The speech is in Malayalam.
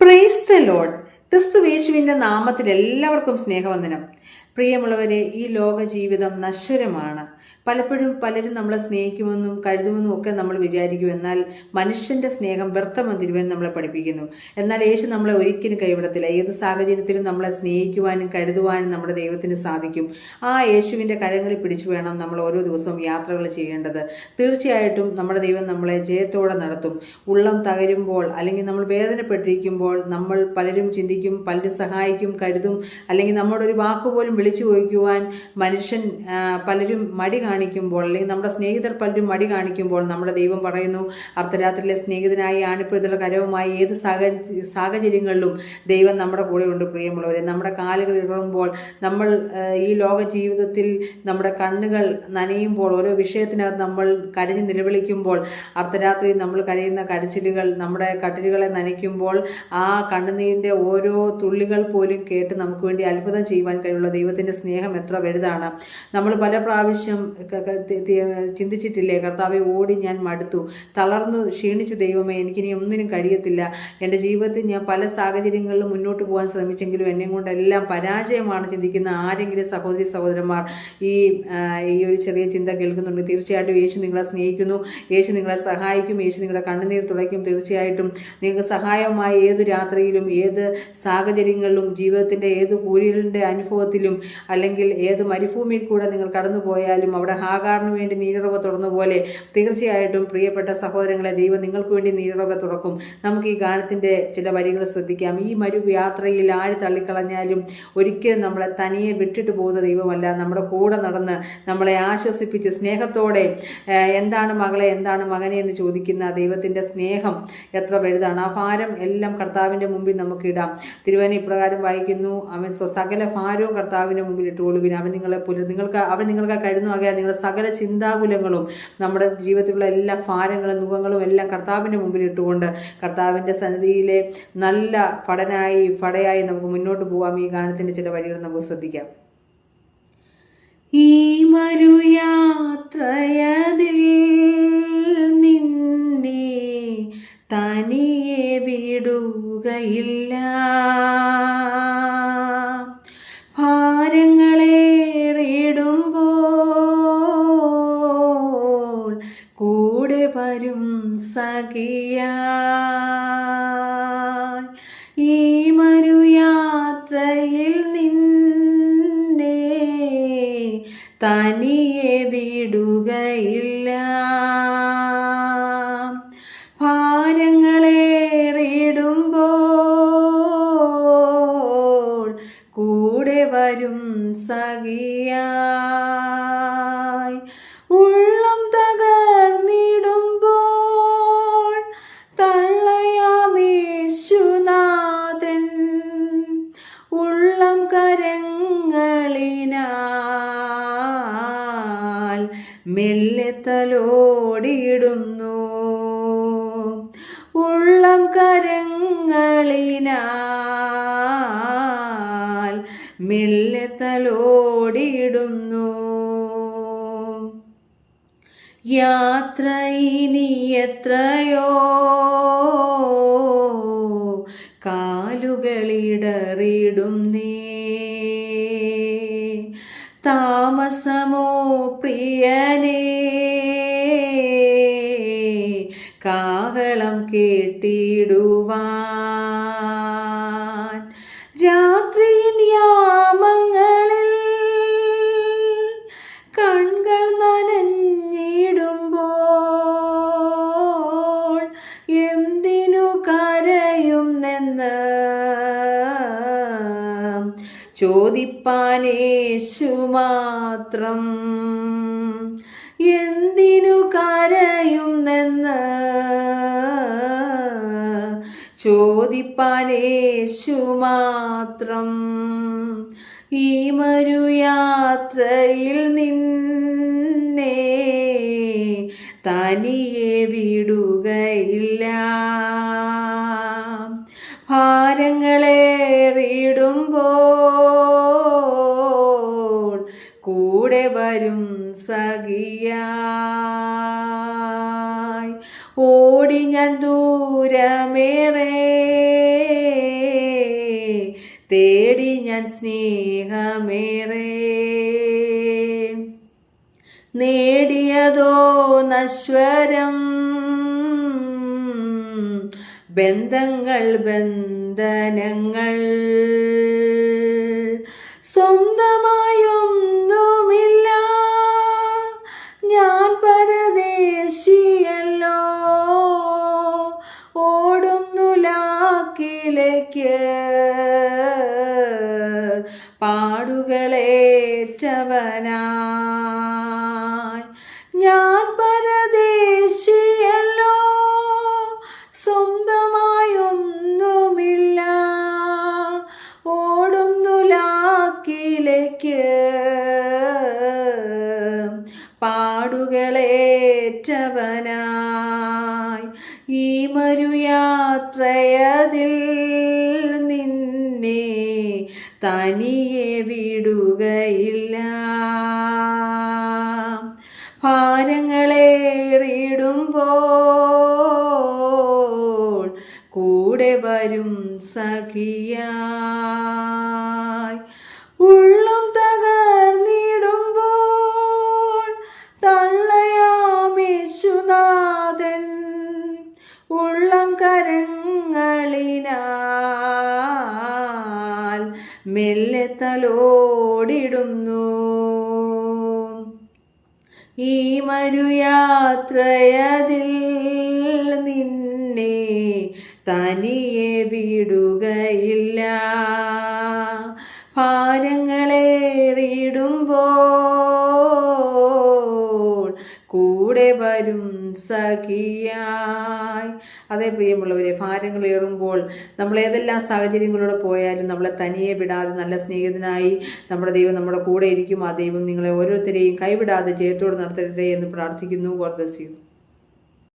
Praise the Lord. ക്രിസ്തുയേശുവിന്റെ നാമത്തിൽ എല്ലാവർക്കും സ്നേഹവന്ദനം. പ്രിയമുള്ളവരെ, ഈ ലോക ജീവിതം നശ്വരമാണ്. പലപ്പോഴും പലരും നമ്മളെ സ്നേഹിക്കുമെന്നും കരുതുമെന്നും ഒക്കെ നമ്മൾ വിചാരിക്കും. എന്നാൽ മനുഷ്യന്റെ സ്നേഹം വ്യർത്ഥമെന്ന് തിരുവചനം നമ്മളെ പഠിപ്പിക്കുന്നു. എന്നാൽ യേശു നമ്മളെ ഒരിക്കലും കൈവിടത്തില്ല. ഏത് സാഹചര്യത്തിലും നമ്മളെ സ്നേഹിക്കുവാനും കരുതുവാനും നമ്മുടെ ദൈവത്തിന് സാധിക്കും. ആ യേശുവിന്റെ കരങ്ങളിൽ പിടിച്ചു വേണം നമ്മൾ ഓരോ ദിവസവും യാത്രകൾ ചെയ്യേണ്ടത്. തീർച്ചയായിട്ടും നമ്മുടെ ദൈവം നമ്മളെ ജയത്തോടെ നടത്തും. ഉള്ളം തകരുമ്പോൾ അല്ലെങ്കിൽ നമ്മൾ വേദനപ്പെട്ടിരിക്കുമ്പോൾ നമ്മൾ പലരും ചിന്തിക്കും, പലരും സഹായിക്കും, കരുതും, അല്ലെങ്കിൽ നമ്മുടെ ഒരു വാക്കുപോലും വിളിച്ചു ചോദിക്കുവാൻ മനുഷ്യൻ പലരും മടി കാണിക്കുമ്പോൾ, അല്ലെങ്കിൽ നമ്മുടെ സ്നേഹിതർ പലരും മടി കാണിക്കുമ്പോൾ നമ്മുടെ ദൈവം പറയുന്നു, അർദ്ധരാത്രിയിലെ സ്നേഹിതനായി ആണിപ്പഴുതുള്ള കരവുമായി ഏത് സാഹചര്യങ്ങളിലും ദൈവം നമ്മുടെ കൂടെ ഉണ്ട്. പ്രിയമുള്ളവരെ, നമ്മുടെ കാലുകൾ ഇറങ്ങുമ്പോൾ, നമ്മൾ ഈ ലോക ജീവിതത്തിൽ നമ്മുടെ കണ്ണുകൾ നനയുമ്പോൾ, ഓരോ വിഷയത്തിനകത്ത് നമ്മൾ കരഞ്ഞ് നിലവിളിക്കുമ്പോൾ, അർദ്ധരാത്രി നമ്മൾ കരയുന്ന കരച്ചിലുകൾ നമ്മുടെ കട്ടിലുകളെ നനയ്ക്കുമ്പോൾ ആ കണ്ണുനീരിൻ്റെ ഓരോ തുള്ളികൾ പോലും കേട്ട് നമുക്ക് വേണ്ടി അത്ഭുതം ചെയ്യുവാൻ കഴിയുള്ള ദൈവത്തിൻ്റെ സ്നേഹം എത്ര വലുതാണ്. നമ്മൾ പല പ്രാവശ്യം ചിന്തിച്ചിട്ടില്ലേ, കർത്താവെ ഓടി ഞാൻ മടുത്തു, തളർന്നു ക്ഷീണിച്ചു, ദൈവമേ എനിക്കിനി ഒന്നിനും കഴിയത്തില്ല, എൻ്റെ ജീവിതത്തിൽ ഞാൻ പല സാഹചര്യങ്ങളിലും മുന്നോട്ട് പോകാൻ ശ്രമിച്ചെങ്കിലും എന്നെ കൊണ്ടെല്ലാം പരാജയമാണ് ചിന്തിക്കുന്ന ആരെങ്കിലും സഹോദരന്മാർ ഈ ഒരു ചെറിയ ചിന്ത കേൾക്കുന്നുണ്ട്. തീർച്ചയായിട്ടും യേശു നിങ്ങളെ സ്നേഹിക്കുന്നു, യേശു നിങ്ങളെ സഹായിക്കും, യേശു നിങ്ങളുടെ കണ്ണുനീർ തുടയ്ക്കും. തീർച്ചയായിട്ടും നിങ്ങൾക്ക് സഹായമായി ഏത് രാത്രിയിലും ഏത് സാഹചര്യങ്ങളിലും ജീവിതത്തിൻ്റെ ഏത് കൂരിലിൻ്റെ അനുഭവത്തിലും അല്ലെങ്കിൽ ഏത് മരുഭൂമിയിൽ കൂടെ നിങ്ങൾ കടന്നു പോയാലും അവിടെ ഹാഗാറിന് വേണ്ടി നീരുറവ തുറന്ന പോലെ തീർച്ചയായിട്ടും പ്രിയപ്പെട്ട സഹോദരങ്ങളെ, ദൈവം നിങ്ങൾക്ക് വേണ്ടി നീരുറവ തുറക്കും. നമുക്ക് ഈ ഗാനത്തിൻ്റെ ചില വരികൾ ശ്രദ്ധിക്കാം. ഈ യാത്രയിൽ ആര് തള്ളിക്കളഞ്ഞാലും ഒരിക്കലും നമ്മളെ തനിയെ വിട്ടിട്ട് പോകുന്ന ദൈവമല്ല, നമ്മുടെ കൂടെ നടന്ന് നമ്മളെ ആശ്വസിപ്പിച്ച് സ്നേഹത്തോടെ എന്താണ് മകളെ, എന്താണ് മകനെ എന്ന് ചോദിക്കുന്ന ദൈവത്തിൻ്റെ സ്നേഹം എത്ര വലുതാണ്. ആ ഭാരം എല്ലാം കർത്താവിൻ്റെ മുമ്പിൽ നമുക്കിടാം. തിരുവചനം ഇപ്രകാരം വായിക്കുന്നു, അവൻ സകല ഭാരവും കർത്താവിൻ്റെ മുമ്പിൽ ഇട്ടുകൊള്ളുവിൻ, അവൻ നിങ്ങൾക്ക് കരുതുന്നു ആകയാൽ നിങ്ങളുടെ സകല ചിന്താകുലങ്ങളും നമ്മുടെ ജീവിതത്തിലുള്ള എല്ലാ ഭാരങ്ങളും മുഖങ്ങളും എല്ലാം കർത്താവിൻ്റെ മുമ്പിൽ ഇട്ടുകൊണ്ട് കർത്താവിൻ്റെ സന്നിധിയിലെ നല്ല ഫടയായി നമുക്ക് മുന്നോട്ട് പോകാം. ഈ ഗാനത്തിൻ്റെ ചില വരികൾ നമുക്ക് ശ്രദ്ധിക്കാം. ഈ മരുയാത്രയതിൽ നിന്നെ തനിയെ വിടുകയില്ല, ഭാരങ്ങളേറിടുമ്പോൾ കൂടെ വരും സഖിയാ. ഈ മരുയാത്രയിൽ നിന്നെ തനിയെ വിടുകയില്ല, ഭാരങ്ങളേറിടുമ്പോൾ കൂടെ വരും സഖിയായി. ഉള്ളം തകർന്നിടുമ്പോൾ തള്ളയാമേശുനാഥൻ ഉള്ളം കരങ്ങളിനാൽ മെല്ലെ തലോടിയിടുന്നു, ഉള്ളം കരങ്ങളിനാൽ മെല്ലെ തലോടിയിടുന്നു. യാത്ര ഇനി എത്രയോ കാലുകളിടറിടുന്നേ, താമസമോ പ്രിയനേ കാഹളം കേട്ടിടുവാൻ. രാത്രിയിൻ യാമങ്ങളിൽ കൺകൾ നനഞ്ഞിടുമ്പോൾ എന്തിനു കരയുന്നെന്ന് ചോദിപ്പാൻ യേശു മാത്രം, എന്തിനു കരയുന്നെന്ന് ചോദിപ്പാൻ യേശു മാത്രം. ഈ മരുയാത്രയിൽ നിന്നെ തനിയെ വിടുകയില്ല, ഭാരങ്ങളേറിടുമ്പോൾ കൂടെ വരും സഖിയായി. ഓടി ഞാൻ ദൂരമേറെ തേടി ഞാൻ സ്നേഹമേറെ. നേടിയതോ നശ്വരം, ബന്ധങ്ങൾ ബന്ധനങ്ങൾ. സ്വന്തമായൊന്നുമില്ല, ഞാൻ പരദേശിയല്ലോ. ഓടുന്നു ലാക്കിലേക്ക്, പാടുകളേറ്റവനായി. ഞാൻ പരദേശിയല്ലോ, സ്വന്തമായൊന്നുമില്ല. ഓടുന്നു ലാക്കിലേക്ക്, പാടുകളേറ്റവനായി. ഈ മരുയാത്രയതിൽ നിന്നെ തനിയെ വിടുകയില്ല. ഭാരങ്ങളേറിടുമ്പോൾ കൂടെ വരും സഖിയായി. ഉള്ളം തകർന്നിടുമ്പോൾ തള്ളയാമേശുനാഥൻ ഉള്ളം കരങ്ങളിനാൽ മെല്ലെ തലോടിടുന്നു. ഈ മരുയാത്രയതിൽ നിന്നെ തനിയെ വിടുകയില്ല. ഭാരങ്ങളേറിടുമ്പോൾ കൂടെ വരും സഖിയായി. അതേ പ്രിയമുള്ളവരെ, ഭാരങ്ങളേറുമ്പോൾ നമ്മൾ ഏതെല്ലാം സാഹചര്യങ്ങളിലൂടെ പോയാലും നമ്മളെ തനിയെ വിടാതെ നല്ല സ്നേഹിതനായി നമ്മുടെ ദൈവം നമ്മുടെ കൂടെ ഇരിക്കും. ആ ദൈവം നിങ്ങളെ ഓരോരുത്തരെയും കൈവിടാതെ ജയത്തോട് നടത്തട്ടെ എന്ന് പ്രാർത്ഥിക്കുന്നു. God bless you.